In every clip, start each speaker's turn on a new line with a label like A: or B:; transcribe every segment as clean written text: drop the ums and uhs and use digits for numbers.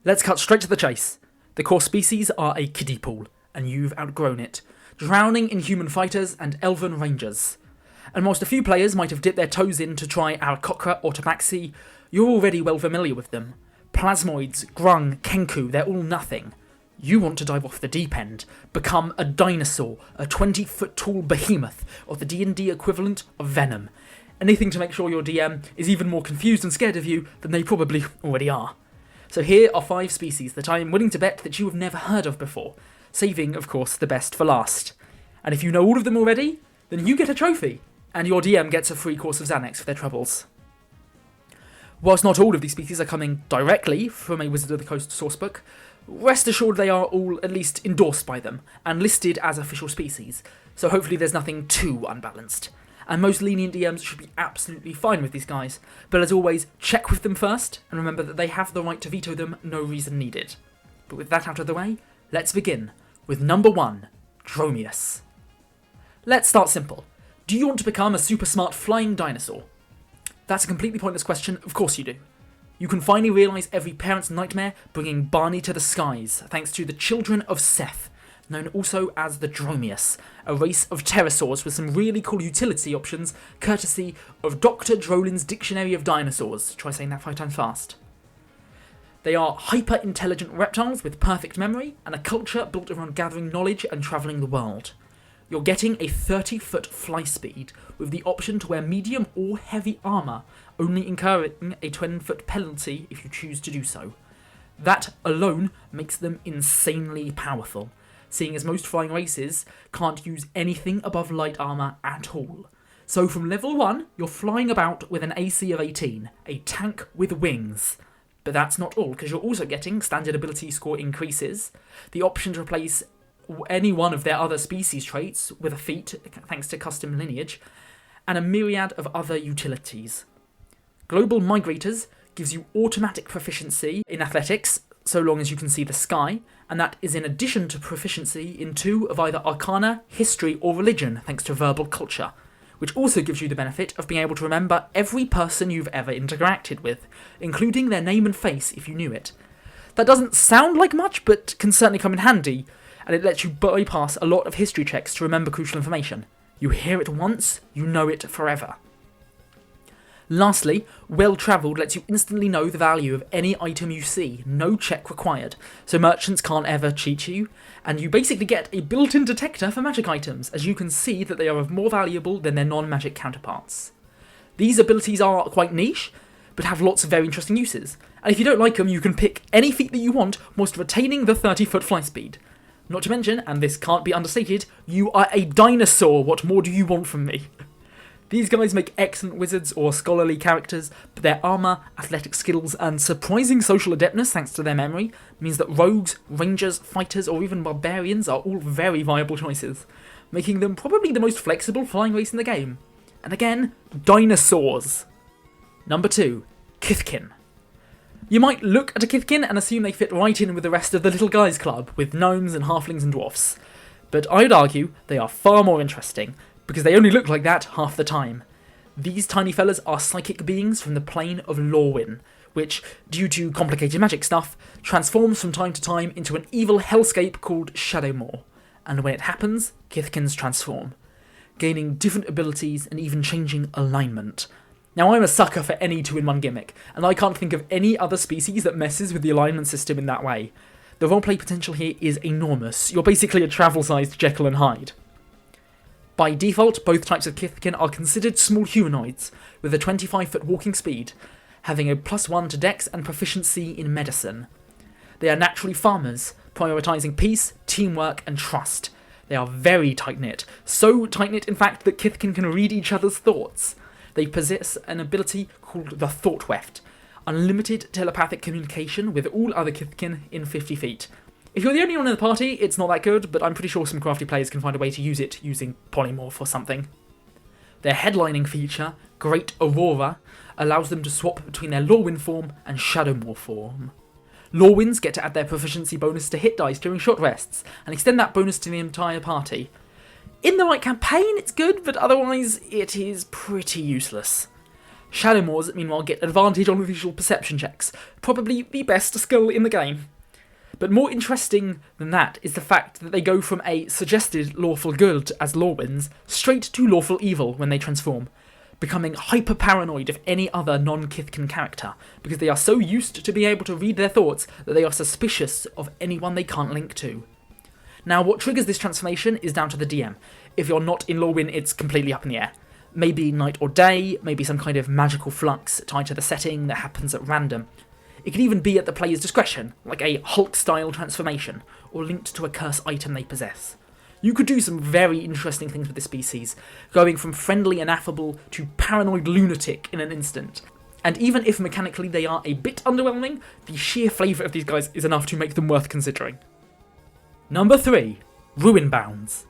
A: Let's cut straight to the chase. The core species are a kiddie pool, and you've outgrown it, drowning in human fighters and elven rangers. And whilst a few players might have dipped their toes in to try Aarakocra or Tabaxi, you're already well familiar with them. Plasmoids, Grung, Kenku, they're all nothing. You want to dive off the deep end, become a dinosaur, a 20-foot tall behemoth, or the D&D equivalent of Venom. Anything to make sure your DM is even more confused and scared of you than they probably already are. So here are 5 species that I am willing to bet that you have never heard of before, saving, of course, the best for last. And if you know all of them already, then you get a trophy, and your DM gets a free course of Xanax for their troubles. Whilst not all of these species are coming directly from a Wizard of the Coast sourcebook, rest assured they are all at least endorsed by them, and listed as official species, so hopefully there's nothing too unbalanced. And most lenient DMs should be absolutely fine with these guys, but as always, check with them first, and remember that they have the right to veto them, no reason needed. But with that out of the way, let's begin with number 1, Dromius. Let's start simple. Do you want to become a super smart flying dinosaur? That's a completely pointless question, of course you do. You can finally realise every parent's nightmare, bringing Barney to the skies, thanks to the Children of Seth, known also as the Dromius, a race of pterosaurs with some really cool utility options, courtesy of Dr. Drolin's Dictionary of Dinosaurs. Try saying that 5 times fast. They are hyper-intelligent reptiles with perfect memory, and a culture built around gathering knowledge and travelling the world. You're getting a 30-foot fly speed, with the option to wear medium or heavy armour, only incurring a 20-foot penalty if you choose to do so. That alone makes them insanely powerful, seeing as most flying races can't use anything above light armour at all. So from level 1, you're flying about with an AC of 18, a tank with wings. But that's not all, because you're also getting standard ability score increases, the option to replace any one of their other species traits with a feat, thanks to custom lineage, and a myriad of other utilities. Global Migrators gives you automatic proficiency in athletics, so long as you can see the sky, and that is in addition to proficiency in 2 of either Arcana, History, or Religion, thanks to Verbal Culture, which also gives you the benefit of being able to remember every person you've ever interacted with, including their name and face if you knew it. That doesn't sound like much, but can certainly come in handy, and it lets you bypass a lot of history checks to remember crucial information. You hear it once, you know it forever. Lastly, well-travelled lets you instantly know the value of any item you see, no check required, so merchants can't ever cheat you, and you basically get a built-in detector for magic items, as you can see that they are more valuable than their non-magic counterparts. These abilities are quite niche, but have lots of very interesting uses, and if you don't like them, you can pick any feat that you want whilst retaining the 30-foot fly speed. Not to mention, and this can't be understated, you are a dinosaur, what more do you want from me? These guys make excellent wizards or scholarly characters, but their armour, athletic skills, and surprising social adeptness thanks to their memory means that rogues, rangers, fighters, or even barbarians are all very viable choices, making them probably the most flexible flying race in the game. And again, dinosaurs! Number 2, Kithkin. You might look at a Kithkin and assume they fit right in with the rest of the Little Guys Club, with gnomes and halflings and dwarfs. But I'd argue they are far more interesting, because they only look like that half the time. These tiny fellas are psychic beings from the plane of Lorwyn, which, due to complicated magic stuff, transforms from time to time into an evil hellscape called Shadowmoor, and when it happens, Kithkins transform, gaining different abilities and even changing alignment. Now I'm a sucker for any 2-in-1 gimmick, and I can't think of any other species that messes with the alignment system in that way. The roleplay potential here is enormous. You're basically a travel-sized Jekyll and Hyde. By default, both types of Kithkin are considered small humanoids, with a 25-foot walking speed, having a +1 to dex and proficiency in medicine. They are naturally farmers, prioritising peace, teamwork, and trust. They are very tight-knit, so tight-knit in fact that Kithkin can read each other's thoughts. They possess an ability called the Thought Weft, unlimited telepathic communication with all other Kithkin in 50 feet. If you're the only one in the party, it's not that good, but I'm pretty sure some crafty players can find a way to use it using polymorph or something. Their headlining feature, Great Aurora, allows them to swap between their Lorwyn form and Shadowmoor form. Lorwyns get to add their proficiency bonus to hit dice during short rests, and extend that bonus to the entire party. In the right campaign, it's good, but otherwise, it is pretty useless. Shadowmoors, meanwhile, get advantage on visual perception checks, probably the best skill in the game. But more interesting than that is the fact that they go from a suggested lawful good as Lorwins straight to lawful evil when they transform, becoming hyper-paranoid of any other non-Kithkin character, because they are so used to being able to read their thoughts that they are suspicious of anyone they can't link to. Now, what triggers this transformation is down to the DM. If you're not in Lorwyn, it's completely up in the air. Maybe night or day, maybe some kind of magical flux tied to the setting that happens at random. It could even be at the player's discretion, like a Hulk-style transformation, or linked to a curse item they possess. You could do some very interesting things with this species, going from friendly and affable to paranoid lunatic in an instant. And even if mechanically they are a bit underwhelming, the sheer flavour of these guys is enough to make them worth considering. Number 3. Ruinbounds.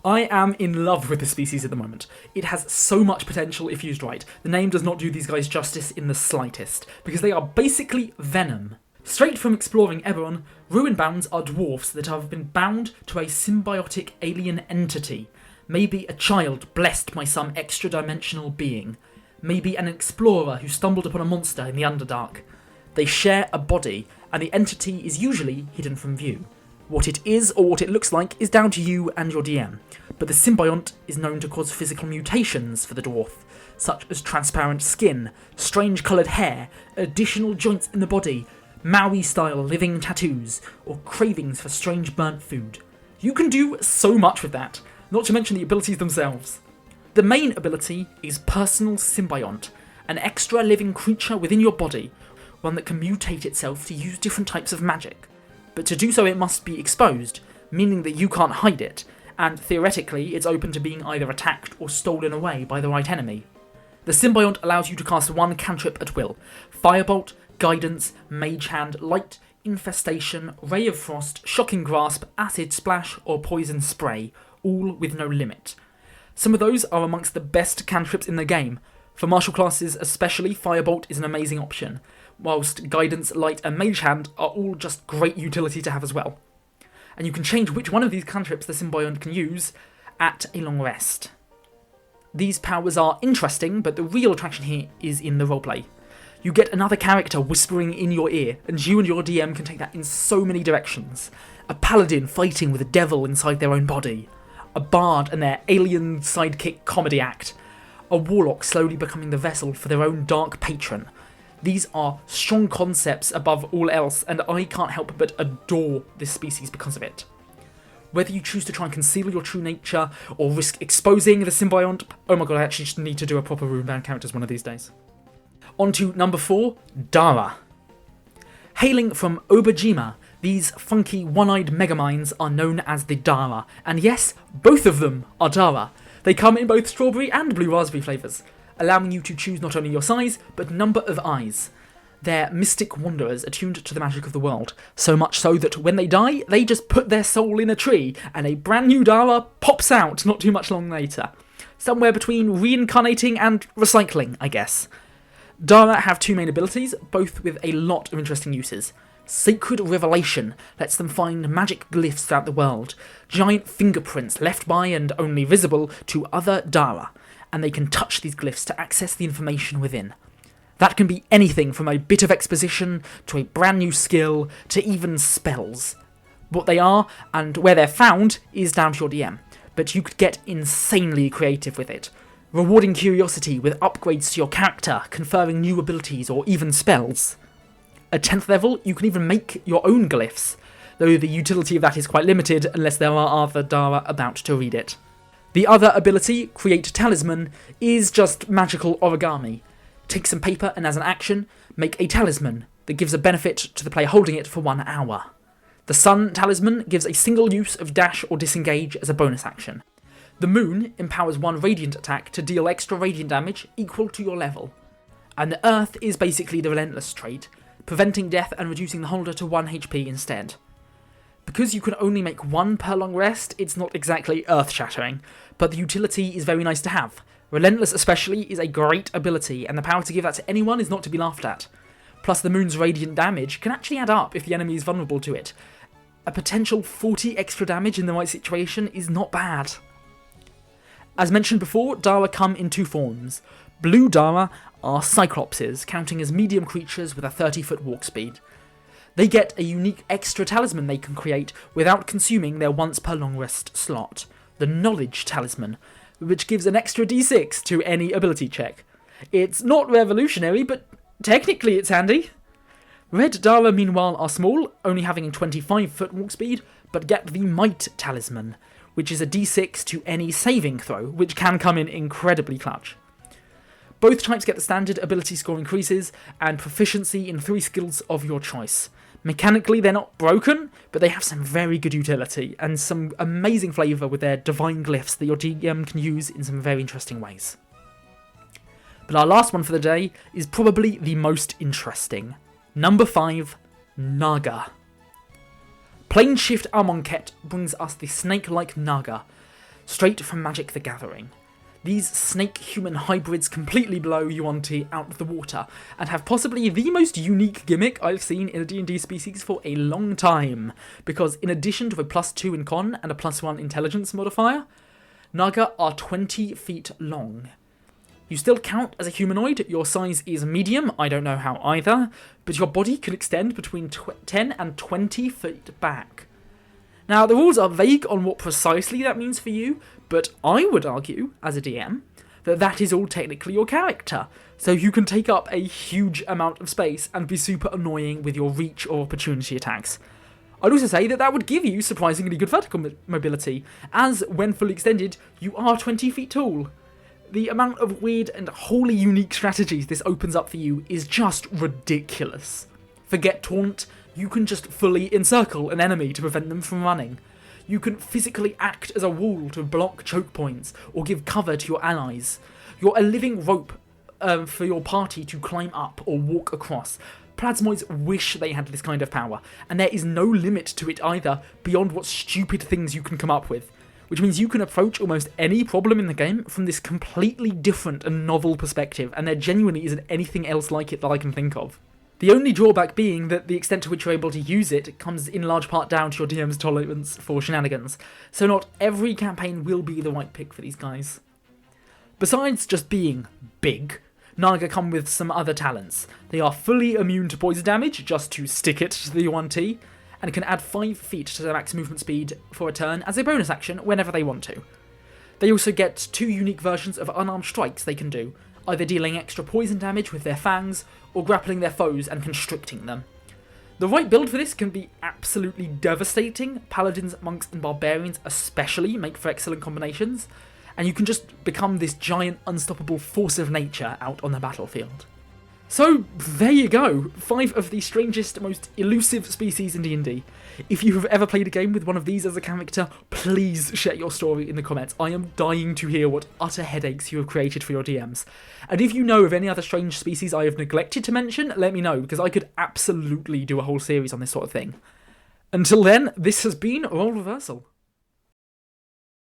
A: I am in love with this species at the moment. It has so much potential if used right. The name does not do these guys justice in the slightest, because they are basically venom. Straight from exploring Eberron, Ruinbounds are dwarfs that have been bound to a symbiotic alien entity. Maybe a child blessed by some extra-dimensional being. Maybe an explorer who stumbled upon a monster in the Underdark. They share a body, and the entity is usually hidden from view. What it is or what it looks like is down to you and your DM, but the symbiont is known to cause physical mutations for the dwarf, such as transparent skin, strange coloured hair, additional joints in the body, Maui-style living tattoos, or cravings for strange burnt food. You can do so much with that, not to mention the abilities themselves. The main ability is Personal Symbiont, an extra living creature within your body, one that can mutate itself to use different types of magic. But to do so it must be exposed, meaning that you can't hide it, and theoretically it's open to being either attacked or stolen away by the right enemy. The Symbiont allows you to cast one cantrip at will: Firebolt, Guidance, Mage Hand, Light, Infestation, Ray of Frost, Shocking Grasp, Acid Splash, or Poison Spray, all with no limit. Some of those are amongst the best cantrips in the game. For martial classes especially, Firebolt is an amazing option, whilst Guidance, Light and Mage Hand are all just great utility to have as well. And you can change which one of these cantrips the Symbiont can use at a long rest. These powers are interesting, but the real attraction here is in the roleplay. You get another character whispering in your ear, and you and your DM can take that in so many directions. A paladin fighting with a devil inside their own body. A bard and their alien sidekick comedy act. A warlock slowly becoming the vessel for their own dark patron. These are strong concepts above all else, and I can't help but adore this species because of it. Whether you choose to try and conceal your true nature, or risk exposing the symbiont, oh my god, I actually just need to do a proper Runebound characters one of these days. On to number 4, Dara. Hailing from Obajima, these funky one-eyed megaminds are known as the Dara, and yes, both of them are Dara. They come in both strawberry and blue raspberry flavours, allowing you to choose not only your size, but number of eyes. They're mystic wanderers attuned to the magic of the world, so much so that when they die, they just put their soul in a tree, and a brand new Dara pops out not too much long later. Somewhere between reincarnating and recycling, I guess. Dara have two main abilities, both with a lot of interesting uses. Sacred Revelation lets them find magic glyphs throughout the world, giant fingerprints left by and only visible to other Dara, and they can touch these glyphs to access the information within. That can be anything from a bit of exposition, to a brand new skill, to even spells. What they are, and where they're found, is down to your DM, but you could get insanely creative with it, rewarding curiosity with upgrades to your character, conferring new abilities or even spells. At 10th level, you can even make your own glyphs, though the utility of that is quite limited unless there are other Dara about to read it. The other ability, Create Talisman, is just magical origami. Take some paper and as an action, make a talisman that gives a benefit to the player holding it for 1 hour. The Sun Talisman gives a single use of dash or disengage as a bonus action. The Moon empowers 1 radiant attack to deal extra radiant damage equal to your level. And the Earth is basically the Relentless trait, preventing death and reducing the holder to 1 HP instead. Because you can only make 1 per long rest, it's not exactly earth-shattering, but the utility is very nice to have. Relentless especially is a great ability, and the power to give that to anyone is not to be laughed at. Plus the Moon's radiant damage can actually add up if the enemy is vulnerable to it. A potential 40 extra damage in the right situation is not bad. As mentioned before, Dara come in 2 forms, Blue Dara are cyclopses, counting as medium creatures with a 30-foot walk speed. They get a unique extra talisman they can create without consuming their once per long rest slot, the Knowledge Talisman, which gives an extra d6 to any ability check. It's not revolutionary, but technically it's handy. Red Dara, meanwhile, are small, only having a 25-foot walk speed, but get the Might Talisman, which is a d6 to any saving throw, which can come in incredibly clutch. Both types get the standard ability score increases, and proficiency in 3 skills of your choice. Mechanically, they're not broken, but they have some very good utility, and some amazing flavour with their divine glyphs that your DM can use in some very interesting ways. But our last one for the day is probably the most interesting. Number 5, Naga. Planeshift Amonkhet brings us the snake-like Naga, straight from Magic the Gathering. These snake-human hybrids completely blow Yuan-Ti out of the water, and have possibly the most unique gimmick I've seen in a D&D species for a long time, because in addition to a +2 in con and a +1 intelligence modifier, Naga are 20 feet long. You still count as a humanoid, your size is medium, I don't know how either, but your body can extend between 10 and 20 feet back. Now, the rules are vague on what precisely that means for you, but I would argue, as a DM, that that is all technically your character, so you can take up a huge amount of space and be super annoying with your reach or opportunity attacks. I'd also say that that would give you surprisingly good vertical mobility, as when fully extended, you are 20 feet tall. The amount of weird and wholly unique strategies this opens up for you is just ridiculous. Forget taunt, you can just fully encircle an enemy to prevent them from running. You can physically act as a wall to block choke points or give cover to your allies. You're a living rope for your party to climb up or walk across. Plasmoids wish they had this kind of power, and there is no limit to it either beyond what stupid things you can come up with, which means you can approach almost any problem in the game from this completely different and novel perspective, and there genuinely isn't anything else like it that I can think of. The only drawback being that the extent to which you're able to use it comes in large part down to your DM's tolerance for shenanigans, so not every campaign will be the right pick for these guys. Besides just being big, Naga come with some other talents. They are fully immune to poison damage, just to stick it to the Yuan-Ti, and can add 5 feet to their max movement speed for a turn as a bonus action whenever they want to. They also get 2 unique versions of unarmed strikes they can do, either dealing extra poison damage with their fangs, or grappling their foes and constricting them. The right build for this can be absolutely devastating. Paladins, monks and barbarians especially make for excellent combinations, and you can just become this giant unstoppable force of nature out on the battlefield. So there you go, 5 of the strangest, most elusive species in D&D. If you have ever played a game with one of these as a character, please share your story in the comments. I am dying to hear what utter headaches you have created for your DMs. And if you know of any other strange species I have neglected to mention, let me know, because I could absolutely do a whole series on this sort of thing. Until then, this has been Roll Reversal.